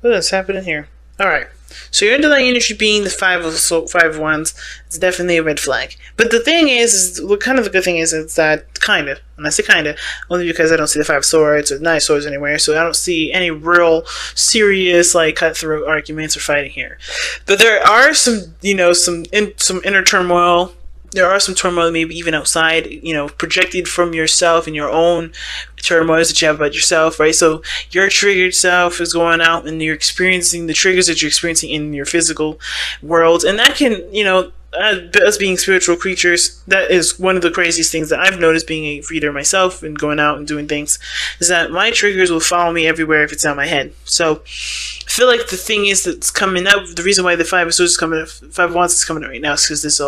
What is happening here? Alright. So your underlying energy being the five of wands, it's definitely a red flag. But the thing is what kind of the good thing is that kind of, and I say kind of, only because I don't see the 5 swords or 9 swords anywhere, so I don't see any real serious like cutthroat arguments or fighting here. But there are some, some inner turmoil. There are some turmoil, maybe even outside, projected from yourself and your own turmoils that you have about yourself, right? So your triggered self is going out and you're experiencing the triggers that you're experiencing in your physical world. And that can, us being spiritual creatures, that is one of the craziest things that I've noticed being a reader myself and going out and doing things, is that my triggers will follow me everywhere if it's out my head. So I feel like the thing is that's coming up, the reason why the 5 of Swords is coming up, 5 of Wands is coming up right now is because there's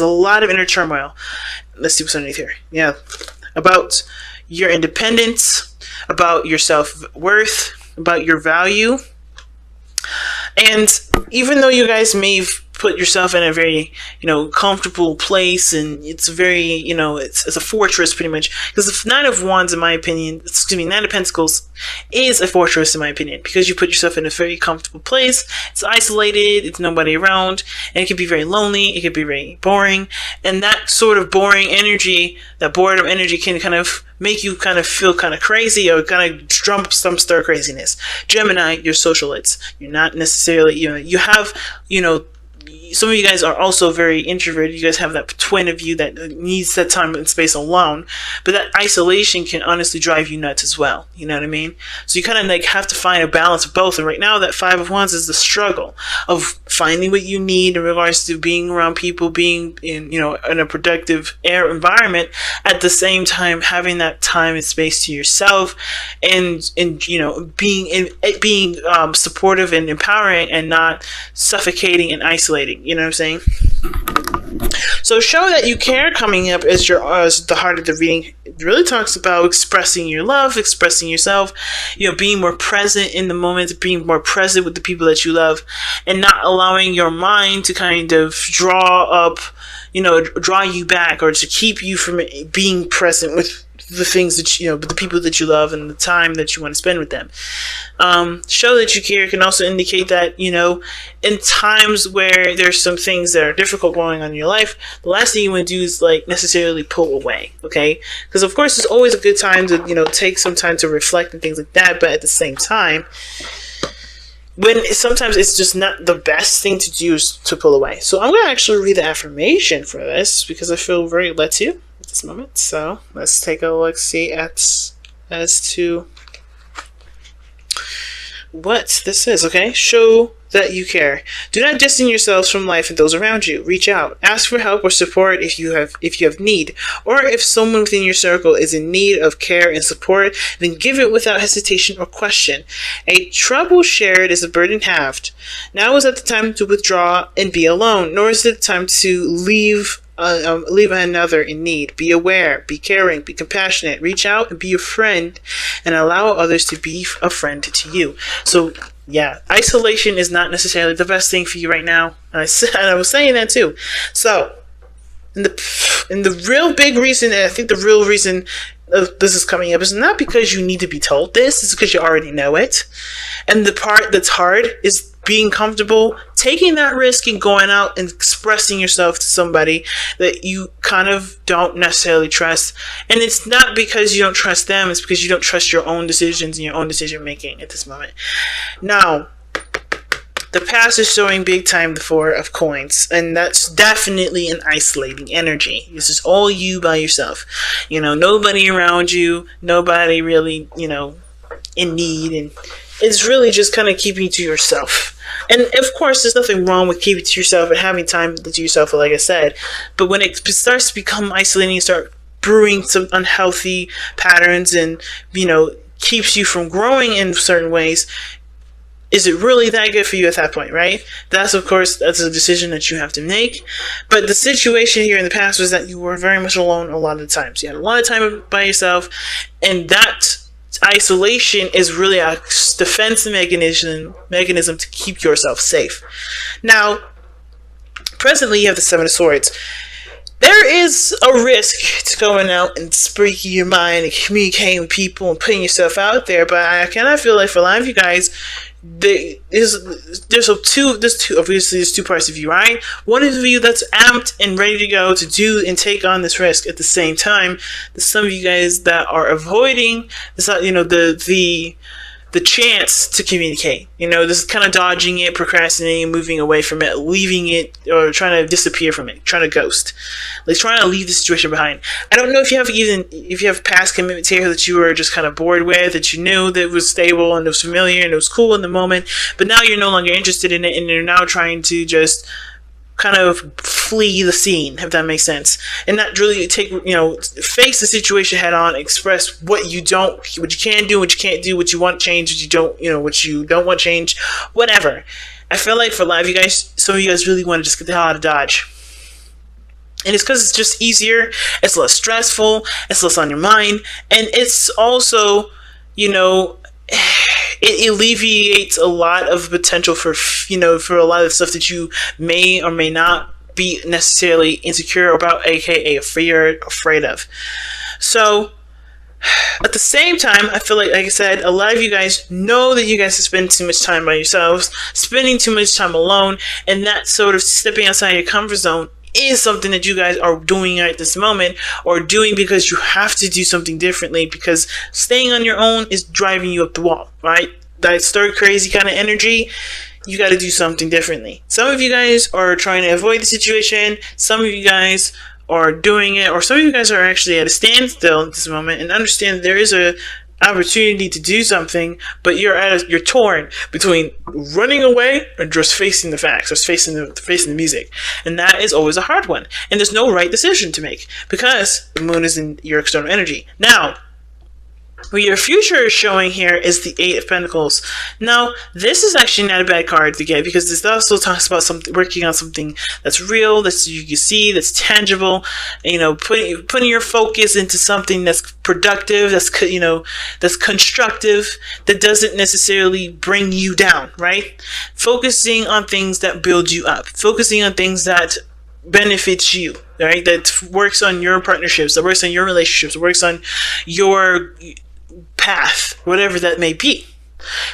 a lot of inner turmoil. Let's see what's underneath here. Yeah. About your independence, about your self-worth, about your value. And even though you guys may have put yourself in a very, comfortable place, and it's very, it's a fortress pretty much, because the 9 of Wands, in my opinion, 9 of Pentacles is a fortress in my opinion, because you put yourself in a very comfortable place. It's isolated, it's nobody around, and it can be very lonely, it can be very boring, and that sort of boring energy, that boredom energy, can kind of make you kind of feel kind of crazy, or kind of drum up some stir craziness. Gemini, you're socialites. You're not necessarily, you have, some of you guys are also very introverted. You guys have that twin of you that needs that time and space alone. But that isolation can honestly drive you nuts as well. You know what I mean? So you kind of have to find a balance of both. And right now, that 5 of Wands is the struggle of finding what you need in regards to being around people, being in, in a productive air environment, at the same time having that time and space to yourself, and being supportive and empowering, and not suffocating and isolating. You know what I'm saying? So show that you care coming up as the heart of the reading. It really talks about expressing your love, expressing yourself, being more present in the moment, being more present with the people that you love, and not allowing your mind to kind of draw you back, or to keep you from being present with the things that with the people that you love and the time that you want to spend with them. Show that you care can also indicate that, in times where there's some things that are difficult going on in your life, the last thing you want to do is necessarily pull away, okay? Because of course it's always a good time to, take some time to reflect and things like that, but at the same time, sometimes it's just not the best thing to do is to pull away. So I'm going to actually read the affirmation for this, because I feel very led to at this moment. So let's take a look, see as to what this is, okay? Show that you care. Do not distance yourselves from life and those around you. Reach out. Ask for help or support if you have need, or if someone within your circle is in need of care and support, then give it without hesitation or question. A trouble shared is a burden halved. Now is not the time to withdraw and be alone, nor is it the time to leave another in need. Be aware, be caring, be compassionate, reach out and be a friend, and allow others to be a friend to you. So yeah, isolation is not necessarily the best thing for you right now, and I was saying that too. So and the real big reason, and I think the real reason this is coming up, is not because you need to be told this, it's because you already know it. And the part that's hard is being comfortable taking that risk and going out and expressing yourself to somebody that you kind of don't necessarily trust. And it's not because you don't trust them, it's because you don't trust your own decisions and your own decision making at this moment. Now, the past is showing big time the 4 of Coins, and that's definitely an isolating energy. This is all you by yourself. Nobody around you, nobody really, in need, and it's really just kind of keeping to yourself. And of course, there's nothing wrong with keeping to yourself and having time to yourself, like I said. But when it starts to become isolating, start brewing some unhealthy patterns, and keeps you from growing in certain ways, is it really that good for you at that point, right? That's a decision that you have to make. But the situation here in the past was that you were very much alone a lot of the times. You had a lot of time by yourself, and that isolation is really a defense mechanism to keep yourself safe. Now, presently you have the 7 of Swords. There is a risk to going out and speaking your mind and communicating with people and putting yourself out there, but I kind of feel like for a lot of you guys, there's two parts of you, right? One of you that's amped and ready to go to do and take on this risk. At the same time, there's some of you guys that are avoiding the chance to communicate. This is kind of dodging it, procrastinating, moving away from it, leaving it, or trying to disappear from it, trying to ghost, like trying to leave the situation behind. I don't know if you have past commitments here that you were just kind of bored with, that you knew that was stable and it was familiar and it was cool in the moment, but now you're no longer interested in it, and you're now trying to just kind of flee the scene, if that makes sense, and not really face the situation head on, express what you can do, what you can't do, what you want to change, what you don't want to change, whatever. I feel like for a lot of you guys, some of you guys really want to just get the hell out of Dodge. And it's because it's just easier, it's less stressful, it's less on your mind, and it's also, it alleviates a lot of potential for a lot of stuff that you may or may not be necessarily insecure about, aka afraid of. So at the same time, I feel like I said, a lot of you guys know that you guys spend too much time by yourselves, spending too much time alone, and that sort of stepping outside your comfort zone is something that you guys are doing at this moment, or doing because you have to do something differently, because staying on your own is driving you up the wall, right? That stir crazy kind of energy, you got to do something differently. Some of you guys are trying to avoid the situation, some of you guys are doing it, or some of you guys are actually at a standstill at this moment and understand that there is a opportunity to do something, but you're torn between running away or just facing the facts, or facing the music, and that is always a hard one. And there's no right decision to make because the moon is in your external energy. Now, what your future is showing here is the Eight of Pentacles. Now, this is actually not a bad card to get, because this also talks about working on something that's real, that you can see, that's tangible. Putting your focus into something that's productive, that's constructive, that doesn't necessarily bring you down, right? Focusing on things that build you up, focusing on things that benefits you, right? That works on your partnerships, that works on your relationships, that works on your path, whatever that may be.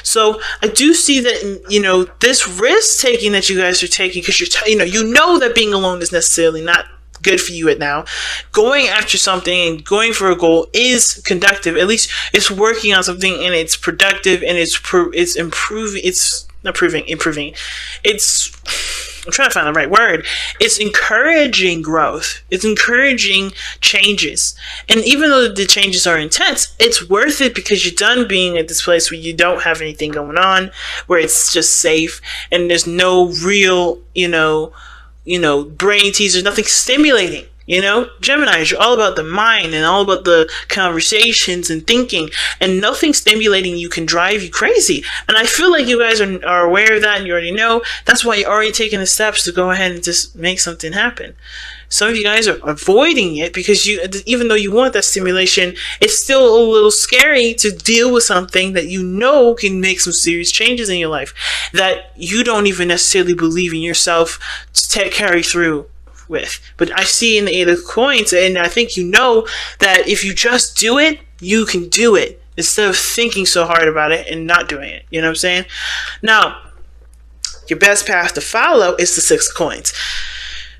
So I do see that this risk taking that you guys are taking, because you know that being alone is necessarily not good for you right now. Going after something and going for a goal is conductive. At least it's working on something, and it's productive, and it's improving. It's not improving. I'm trying to find the right word. It's encouraging growth. It's encouraging changes. And even though the changes are intense, it's worth it, because you're done being at this place where you don't have anything going on, where it's just safe and there's no real, brain teasers, nothing stimulating. Geminis, you're all about the mind and all about the conversations and thinking, and nothing stimulating you can drive you crazy. And I feel like you guys are aware of that, and you already know. That's why you're already taking the steps to go ahead and just make something happen. Some of you guys are avoiding it because even though you want that stimulation, it's still a little scary to deal with something that can make some serious changes in your life, that you don't even necessarily believe in yourself to carry through with. But I see in the Eight of Coins, and I think that if you just do it, you can do it, instead of thinking so hard about it and not doing it. You know what I'm saying? Now, your best path to follow is the Six of Coins.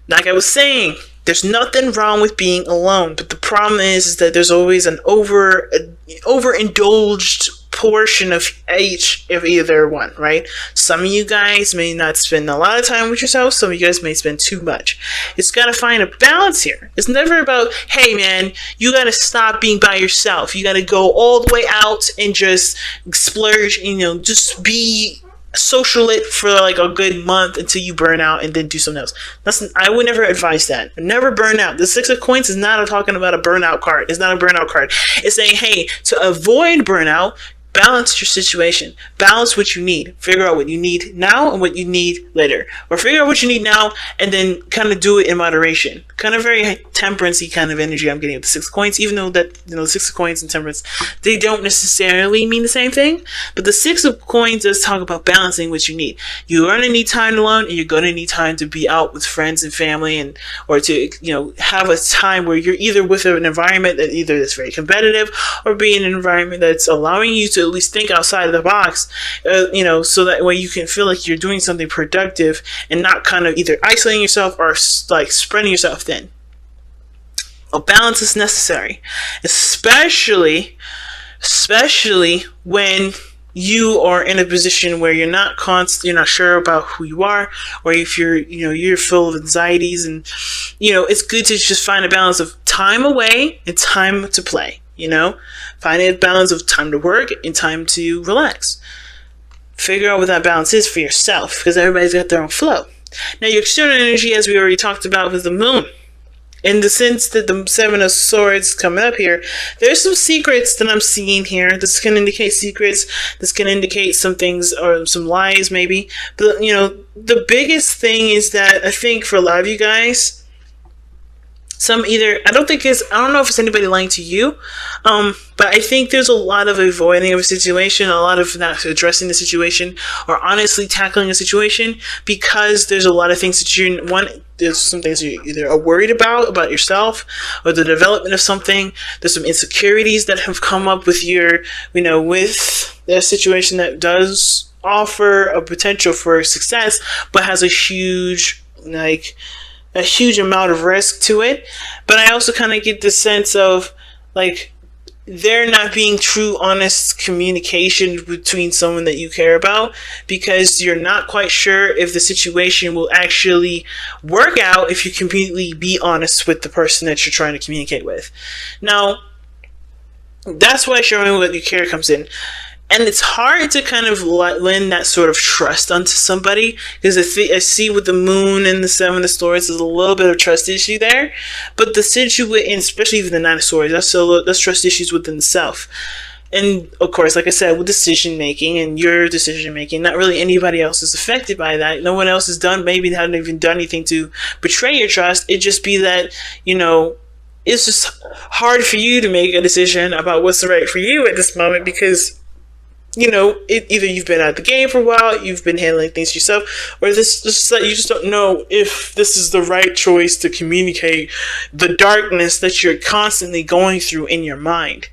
Like I was saying, there's nothing wrong with being alone, but the problem is that there's always an overindulged portion of each of either one, right? Some of you guys may not spend a lot of time with yourself. Some of you guys may spend too much. It's got to find a balance here. It's never about, hey man, you got to stop being by yourself. You got to go all the way out and just splurge, just be socialite for like a good month until you burn out, and then do something else. I would never advise that. Never burn out. The Six of Coins is not talking about a burnout card. It's not a burnout card. It's saying, hey, to avoid burnout, balance your situation. Balance what you need. Figure out what you need now and what you need later. Or figure out what you need now and then kind of do it in moderation. Kind of very temperance-y kind of energy I'm getting with the Six of Coins, even though that, the Six of Coins and temperance, they don't necessarily mean the same thing. But the Six of Coins does talk about balancing what you need. You're going to need time alone, and you're going to need time to be out with friends and family, or to, have a time where you're either with an environment that either is very competitive, or be in an environment that's allowing you to to at least think outside of the box, so that way you can feel like you're doing something productive and not kind of either isolating yourself or like spreading yourself thin. A balance is necessary, especially when you are in a position where you're not sure about who you are, or if you're full of anxieties, and it's good to just find a balance of time away and time to play. Find a balance of time to work and time to relax. Figure out what that balance is for yourself, because everybody's got their own flow. Now, your external energy, as we already talked about, was the moon. In the sense that the Seven of Swords coming up here, there's some secrets that I'm seeing here. This can indicate secrets. This can indicate some things or some lies, maybe. But, the biggest thing is that I think for a lot of you guys, I don't know if it's anybody lying to you, but I think there's a lot of avoiding of a situation, a lot of not addressing the situation, or honestly tackling a situation, because there's a lot of things that there's some things you either are worried about yourself, or the development of something. There's some insecurities that have come up with with the situation that does offer a potential for success, but has a huge amount of risk to it. But I also kind of get the sense of there not being true, honest communication between someone that you care about, because you're not quite sure if the situation will actually work out if you completely be honest with the person that you're trying to communicate with. Now, that's why showing what you care comes in. And it's hard to kind of lend that sort of trust onto somebody, because I see with the moon and the Seven of Swords, there's a little bit of trust issue there. But the situation, especially even the Nine of Swords, that's trust issues within the self. And of course, like I said, with decision making and your decision making, not really anybody else is affected by that. No one else has hadn't even done anything to betray your trust. It'd just be that, it's just hard for you to make a decision about what's right for you at this moment, because either you've been out of the game for a while, you've been handling things yourself, or you just don't know if this is the right choice to communicate the darkness that you're constantly going through in your mind.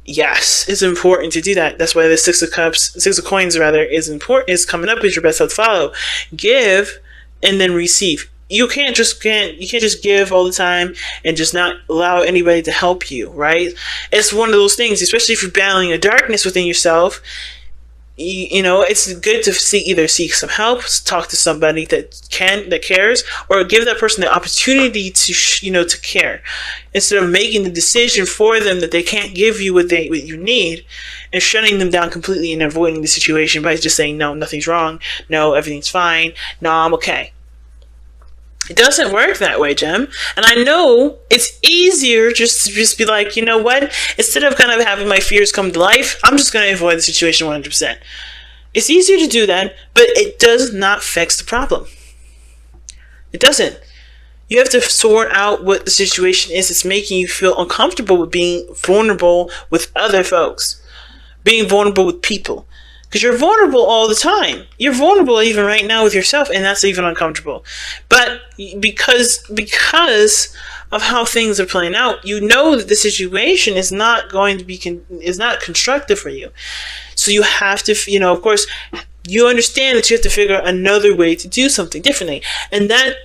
Yes, it's important to do that. That's why the Six of Coins is coming up as your best help to follow. Give and then receive. You can't just give all the time and just not allow anybody to help you, right? It's one of those things, especially if you're battling a darkness within yourself. It's good to seek some help, talk to somebody that cares, or give that person the opportunity to care, instead of making the decision for them that they can't give you what you need, and shutting them down completely and avoiding the situation by just saying, no, nothing's wrong, no, everything's fine, no, I'm okay. It doesn't work that way, Gem. And I know it's easier just to be like, you know what? Instead of kind of having my fears come to life, I'm just going to avoid the situation 100%. It's easier to do that, but it does not fix the problem. It doesn't. You have to sort out what the situation is that's making you feel uncomfortable with being vulnerable with other folks, being vulnerable with people. Because you're vulnerable all the time. You're vulnerable even right now with yourself, and that's even uncomfortable. But because of how things are playing out, that the situation is not going to be is not constructive for you. So you have to, of course, you understand that you have to figure out another way to do something differently, and that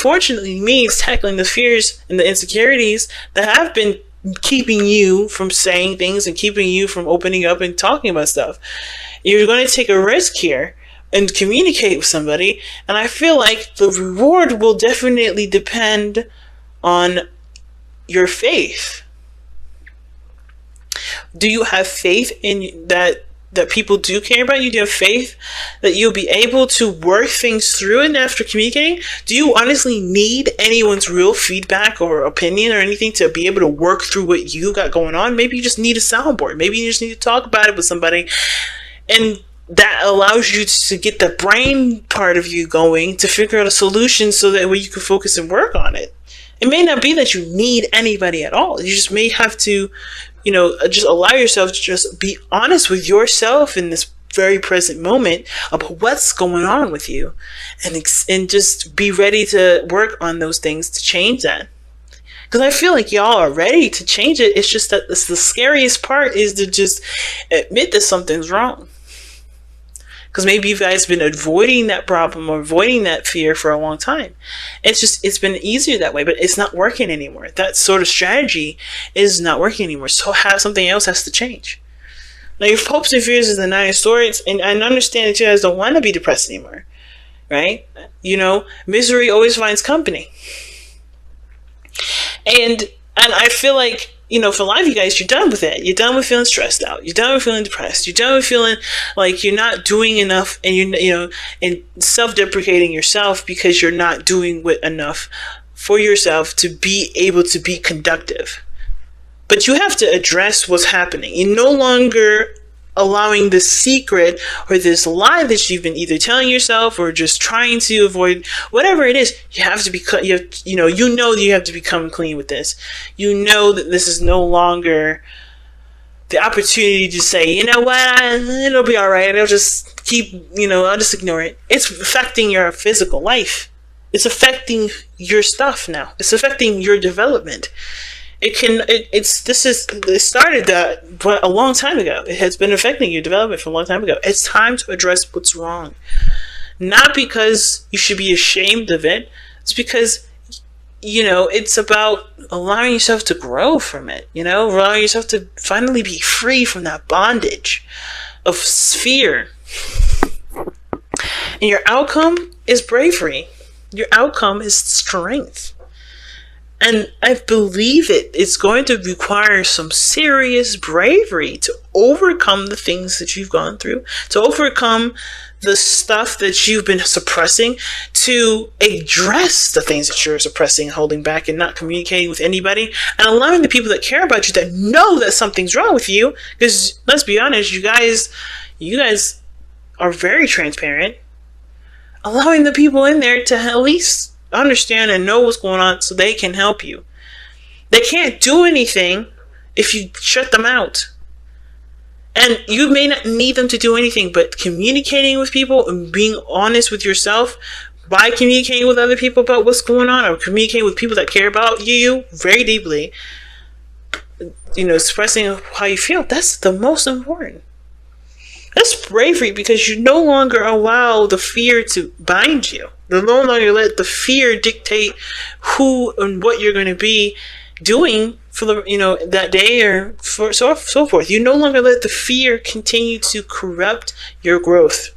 fortunately means tackling the fears and the insecurities that have been keeping you from saying things and keeping you from opening up and talking about stuff. You're going to take a risk here and communicate with somebody, and I feel like the reward will definitely depend on your faith. Do you have faith in that people do care about you? Do you have faith that you'll be able to work things through and after communicating? Do you honestly need anyone's real feedback or opinion or anything to be able to work through what you got going on? Maybe you just need a soundboard. Maybe you just need to talk about it with somebody, and that allows you to get the brain part of you going to figure out a solution so that way you can focus and work on it. It may not be that you need anybody at all. You just may have to just allow yourself to just be honest with yourself in this very present moment about what's going on with you, and just be ready to work on those things to change that. Because I feel like y'all are ready to change it. It's just that the scariest part is to just admit that something's wrong. Because maybe you guys have been avoiding that problem or avoiding that fear for a long time. It's been easier that way, but it's not working anymore. That sort of strategy is not working anymore. So something else has to change. Now, your hopes and fears is the 9 of Swords, and I understand that you guys don't want to be depressed anymore, right? Misery always finds company. And I feel like, for a lot of you guys, you're done with it. You're done with feeling stressed out. You're done with feeling depressed. You're done with feeling like you're not doing enough, and and self-deprecating yourself because you're not doing enough for yourself to be able to be conductive. But you have to address what's happening. You're no longer allowing this secret or this lie that you've been either telling yourself or just trying to avoid, whatever it is. You have to you have to become clean with this. You know that this is no longer the opportunity to say, you know what, it'll be all right. I'll just I'll just ignore it. It's affecting your physical life. It's affecting your stuff now. It's affecting your development. It started that a long time ago. It has been affecting your development for a long time ago. It's time to address what's wrong. Not because you should be ashamed of it. It's because, it's about allowing yourself to grow from it. Allowing yourself to finally be free from that bondage of fear. And your outcome is bravery. Your outcome is strength. And I believe it's going to require some serious bravery to overcome the things that you've gone through, to overcome the stuff that you've been suppressing, to address the things that you're suppressing, holding back, and not communicating with anybody, and allowing the people that care about you, that know that something's wrong with you. Because let's be honest, you guys are very transparent. Allowing the people in there to at least understand and know what's going on so they can help you. They can't do anything if you shut them out. And you may not need them to do anything, but communicating with people and being honest with yourself by communicating with other people about what's going on, or communicating with people that care about you very deeply, expressing how you feel, that's the most important. That's bravery, because you no longer allow the fear to bind you. You no longer let the fear dictate who and what you're going to be doing for the that day, or for so forth. You no longer let the fear continue to corrupt your growth.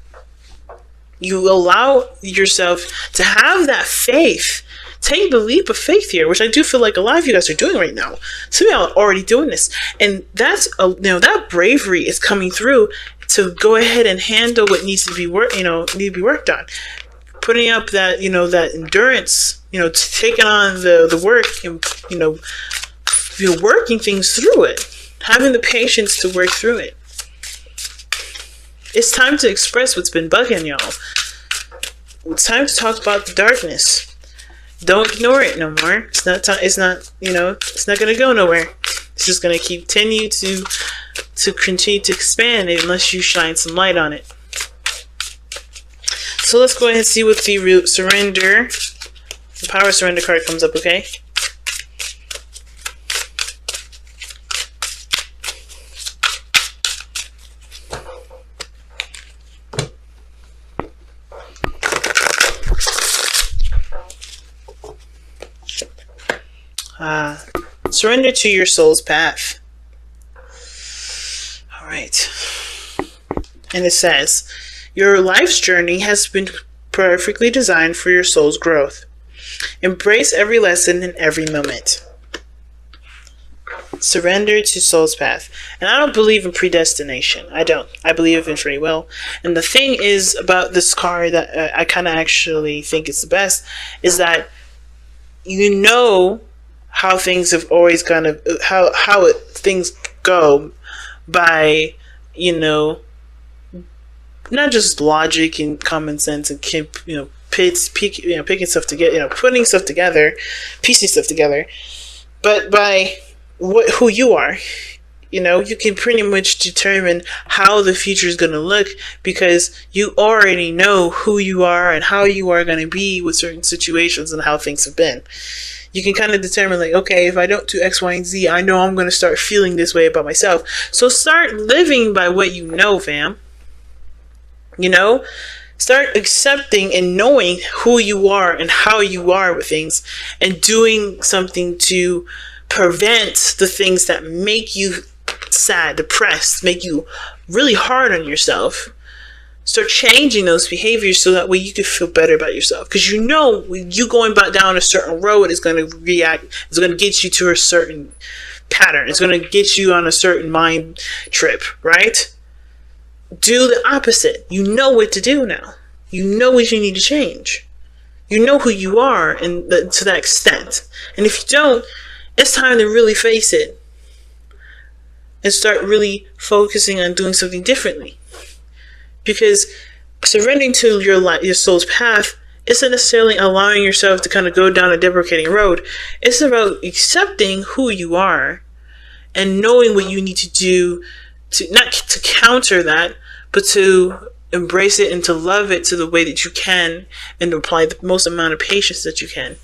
You allow yourself to have that faith. Take the leap of faith here, which I do feel like a lot of you guys are doing right now. Some of y'all are already doing this, and that's that bravery is coming through to go ahead and handle what needs to be worked on. Putting up that that endurance, taking on the work, and working things through it, having the patience to work through it. It's time to express what's been bugging y'all. It's time to talk about the darkness. Don't ignore it no more. It's not going to go nowhere. It's just going to continue to expand unless you shine some light on it. So let's go ahead and see what the surrender, the power surrender card comes up, okay? Surrender to your soul's path. All right. And it says, your life's journey has been perfectly designed for your soul's growth. Embrace every lesson in every moment. Surrender to soul's path. And I don't believe in predestination. I don't. I believe in free will. And the thing is about this card that I kind of actually think is the best is that how things have always kind of things go by not just logic and common sense and picking stuff together, putting stuff together, piecing stuff together, but by who you are. You can pretty much determine how the future is going to look because you already know who you are and how you are going to be with certain situations and how things have been. you can kind of determine, like, okay, if I don't do X, Y, and Z, I know I'm going to start feeling this way about myself. So start living by what you know, fam. You know? Start accepting and knowing who you are and how you are with things, and doing something to prevent the things that make you sad, depressed, make you really hard on yourself. Start changing those behaviors so that way you can feel better about yourself. Because you know, you going back down a certain road is going to it's going to get you to a certain pattern. It's going to get you on a certain mind trip, right? Do the opposite. You know what to do now. You know what you need to change. You know who you are, and to that extent. And if you don't, it's time to really face it and start really focusing on doing something differently. Because surrendering to your soul's path isn't necessarily allowing yourself to kind of go down a deprecating road. It's about accepting who you are and knowing what you need to do to, not to counter that, but to embrace it and to love it to the way that you can, and to apply the most amount of patience that you can.